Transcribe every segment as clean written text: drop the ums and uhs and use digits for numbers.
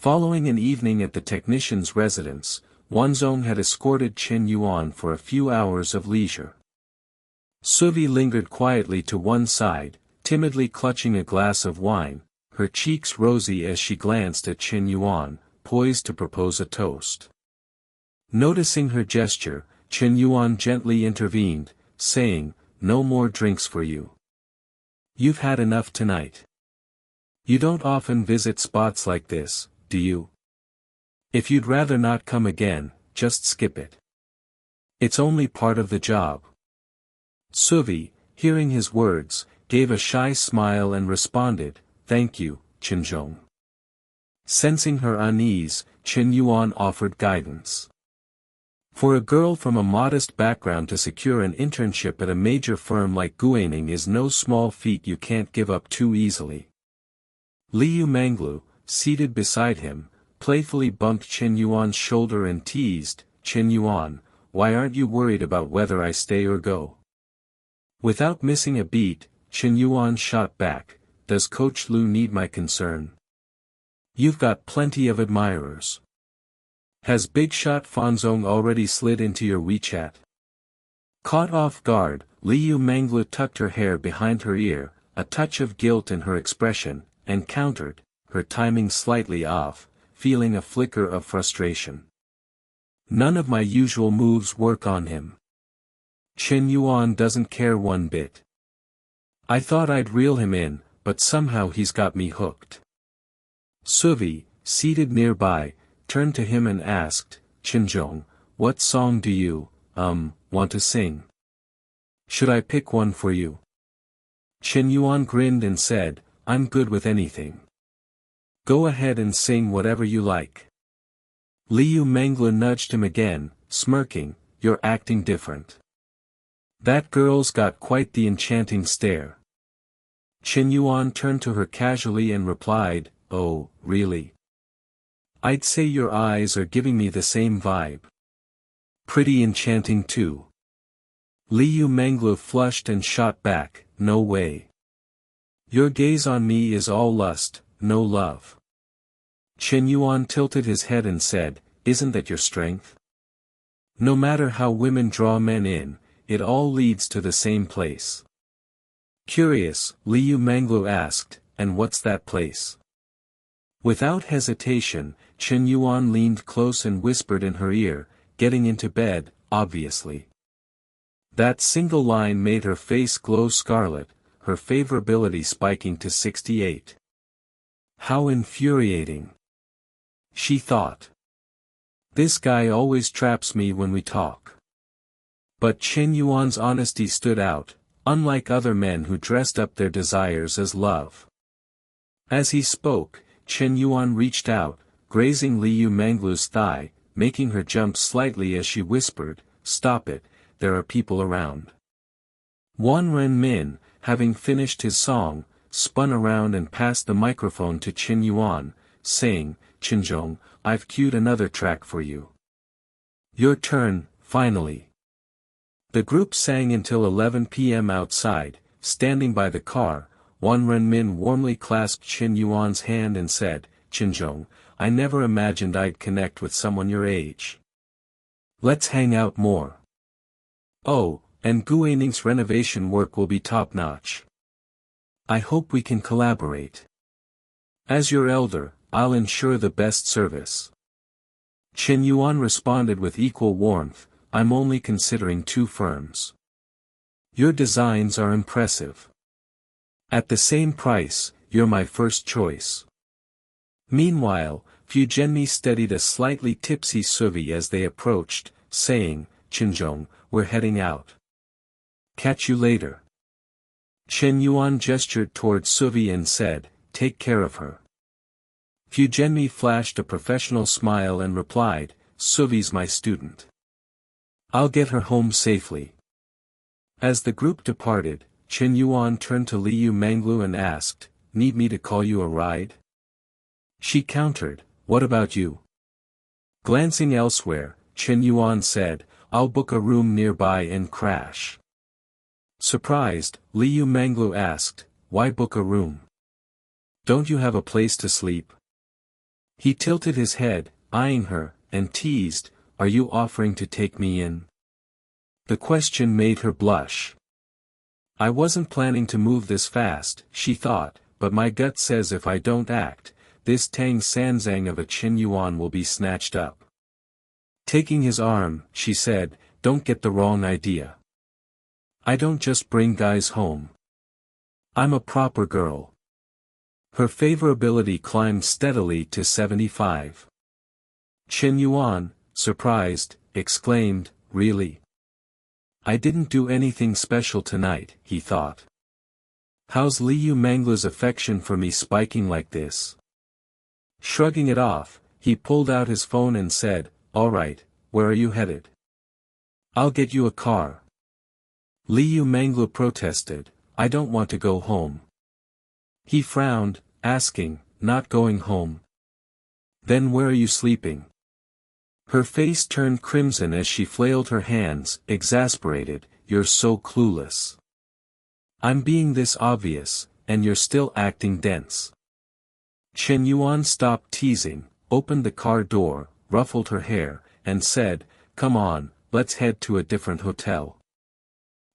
Following an evening at the technician's residence, Wanzong had escorted Shen Yuan for a few hours of leisure. Suvi lingered quietly to one side, timidly clutching a glass of wine, her cheeks rosy as she glanced at Shen Yuan, poised to propose a toast. Noticing her gesture, Shen Yuan gently intervened, saying, "No more drinks for you. You've had enough tonight. You don't often visit spots like this, do you? If you'd rather not come again, just skip it. It's only part of the job." Suvi, hearing his words, gave a shy smile and responded, "Thank you, Chinzhong." Sensing her unease, Shen Yuan offered guidance. For a girl from a modest background to secure an internship at a major firm like Guaning is no small feat you can't give up too easily. Liu Manglu, seated beside him, playfully bumped Shen Yuan's shoulder and teased, "Shen Yuan, why aren't you worried about whether I stay or go?" Without missing a beat, Shen Yuan shot back, "Does Coach Lu need my concern? You've got plenty of admirers. Has Big Shot Fanzong already slid into your WeChat?" Caught off guard, Liu Manglu tucked her hair behind her ear, a touch of guilt in her expression, and countered, her timing slightly off, feeling a flicker of frustration. "None of my usual moves work on him. Shen Yuan doesn't care one bit. I thought I'd reel him in, but somehow he's got me hooked." Suvi, seated nearby, turned to him and asked, "Chinzhong, what song do you, want to sing? Should I pick one for you?" Shen Yuan grinned and said, "I'm good with anything. Go ahead and sing whatever you like." Liu Manglu nudged him again, smirking, "You're acting different. That girl's got quite the enchanting stare." Shen Yuan turned to her casually and replied, "Oh, really? I'd say your eyes are giving me the same vibe. Pretty enchanting too." Liu Manglu flushed and shot back, "No way. Your gaze on me is all lust, no love." Shen Yuan tilted his head and said, "Isn't that your strength? No matter how women draw men in, it all leads to the same place." Curious, Liu Manglu asked, "And what's that place?" Without hesitation, Shen Yuan leaned close and whispered in her ear, "Getting into bed, obviously." That single line made her face glow scarlet, her favorability spiking to 68. How infuriating. She thought. This guy always traps me when we talk. But Shen Yuan's honesty stood out, unlike other men who dressed up their desires as love. As he spoke, Shen Yuan reached out, grazing Liu Manglu's thigh, making her jump slightly as she whispered, "Stop it, there are people around." Wan Renmin, having finished his song, spun around and passed the microphone to Shen Yuan, saying, "Chinzhong, I've queued another track for you. Your turn, finally." The group sang until 11 p.m. outside, standing by the car. Wan Renmin warmly clasped Shen Yuan's hand and said, "Chinzhong, I never imagined I'd connect with someone your age. Let's hang out more. Oh, and Guaning's renovation work will be top-notch. I hope we can collaborate. As your elder, I'll ensure the best service." Shen Yuan responded with equal warmth, "I'm only considering 2 firms. Your designs are impressive. At the same price, you're my first choice." Meanwhile, Fujianmi steadied a slightly tipsy Suvi as they approached, saying, "Chinzhong, we're heading out. Catch you later." Shen Yuan gestured toward Suvi and said, "Take care of her." Fujianmi flashed a professional smile and replied, "Suvi's my student. I'll get her home safely." As the group departed, Shen Yuan turned to Liu Manglu and asked, "Need me to call you a ride?" She countered, "What about you?" Glancing elsewhere, Shen Yuan said, "I'll book a room nearby and crash." Surprised, Liu Manglu asked, "Why book a room? Don't you have a place to sleep?" He tilted his head, eyeing her, and teased, "Are you offering to take me in?" The question made her blush. I wasn't planning to move this fast, she thought, but my gut says if I don't act, this Tang Sanzang of a Shen Yuan will be snatched up. Taking his arm, she said, "Don't get the wrong idea. I don't just bring guys home. I'm a proper girl." Her favorability climbed steadily to 75. Shen Yuan, surprised, exclaimed, "Really? I didn't do anything special tonight," he thought. "How's Liu Mangla's affection for me spiking like this?" Shrugging it off, he pulled out his phone and said, "All right, where are you headed?" "I'll get you a car." Liu Mangla protested, "I don't want to go home." He frowned, asking, "Not going home? Then where are you sleeping?" Her face turned crimson as she flailed her hands, exasperated, "You're so clueless. I'm being this obvious, and you're still acting dense." Shen Yuan stopped teasing, opened the car door, ruffled her hair, and said, "Come on, let's head to a different hotel."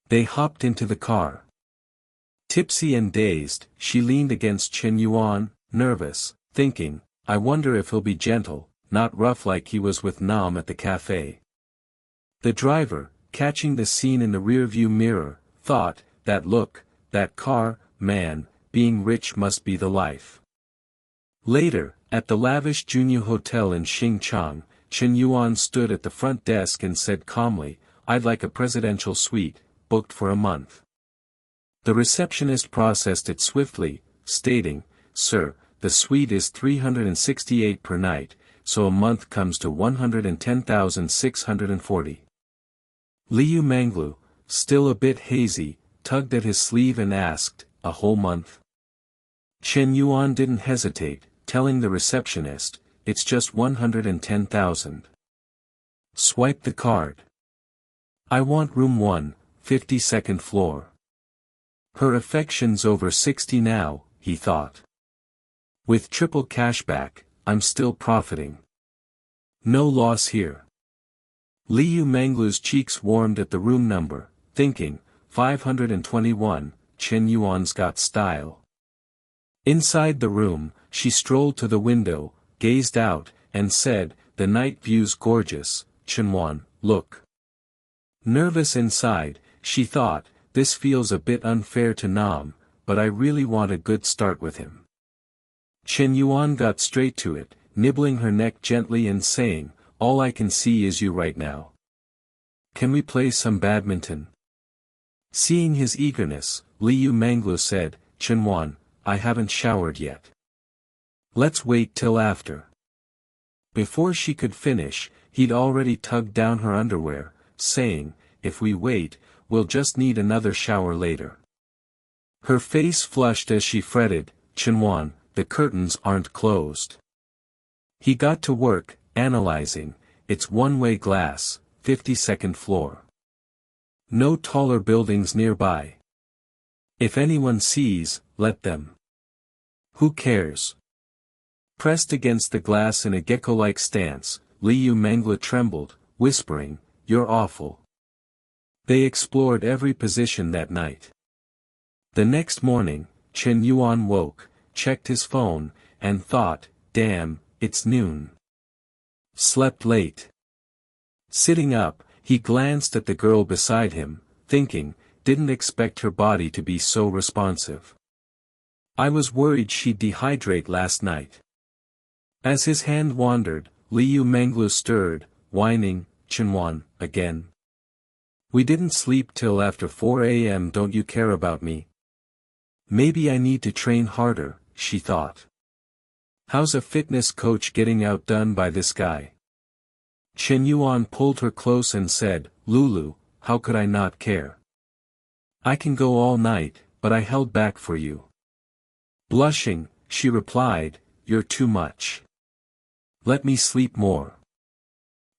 They hopped into the car. Tipsy and dazed, she leaned against Shen Yuan, nervous, thinking, "I wonder if he'll be gentle, not rough like he was with Nam at the cafe." The driver, catching the scene in the rearview mirror, thought, "That look, that car, man, being rich must be the life." Later, at the lavish Junyu Hotel in Xingchang, Shen Yuan stood at the front desk and said calmly, "I'd like a presidential suite, booked for a month." The receptionist processed it swiftly, stating, "Sir, the suite is 368 per night, so a month comes to 110,640. Liu Manglu, still a bit hazy, tugged at his sleeve and asked, "A whole month?" Shen Yuan didn't hesitate, telling the receptionist, "It's just 110,000. Swipe the card. I want room 1, 52nd floor." Her affection's over 60 now, he thought. With triple cashback, I'm still profiting. No loss here. Liu Manglu's cheeks warmed at the room number, thinking, 521, Shen Yuan's got style. Inside the room, she strolled to the window, gazed out, and said, "The night view's gorgeous, Shen Yuan, look." Nervous inside, she thought, "This feels a bit unfair to Nam, but I really want a good start with him." Shen Yuan got straight to it, nibbling her neck gently and saying, "All I can see is you right now. Can we play some badminton?" Seeing his eagerness, Liu Manglu said, "Shen Yuan, I haven't showered yet. Let's wait till after." Before she could finish, he'd already tugged down her underwear, saying, "If we wait, we'll just need another shower later." Her face flushed as she fretted, "Shen Yuan, the curtains aren't closed." He got to work, analyzing, "It's one-way glass, 52nd floor. No taller buildings nearby. If anyone sees, let them. Who cares?" Pressed against the glass in a gecko-like stance, Liu Mangla trembled, whispering, "You're awful." They explored every position that night. The next morning, Shen Yuan woke, checked his phone, and thought, "Damn, it's noon." Slept late. Sitting up, he glanced at the girl beside him, thinking, didn't expect her body to be so responsive. I was worried she'd dehydrate last night. As his hand wandered, Liu Manglu stirred, whining, "Shen Yuan, again. We didn't sleep till after 4 a.m. Don't you care about me?" Maybe I need to train harder, she thought. How's a fitness coach getting outdone by this guy? Shen Yuan pulled her close and said, "Lulu, how could I not care? I can go all night, but I held back for you." Blushing, she replied, "You're too much. Let me sleep more.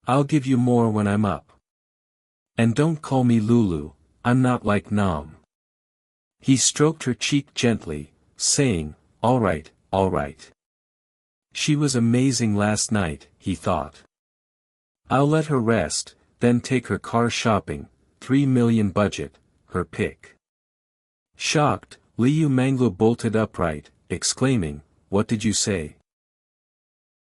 I'll give you more when I'm up. And don't call me Lulu, I'm not like Nam." He stroked her cheek gently, saying, all right, She was amazing last night, he thought. I'll let her rest, then take her car shopping, 3 million budget, her pick. Shocked, Liu Manglu bolted upright, exclaiming, "What did you say?"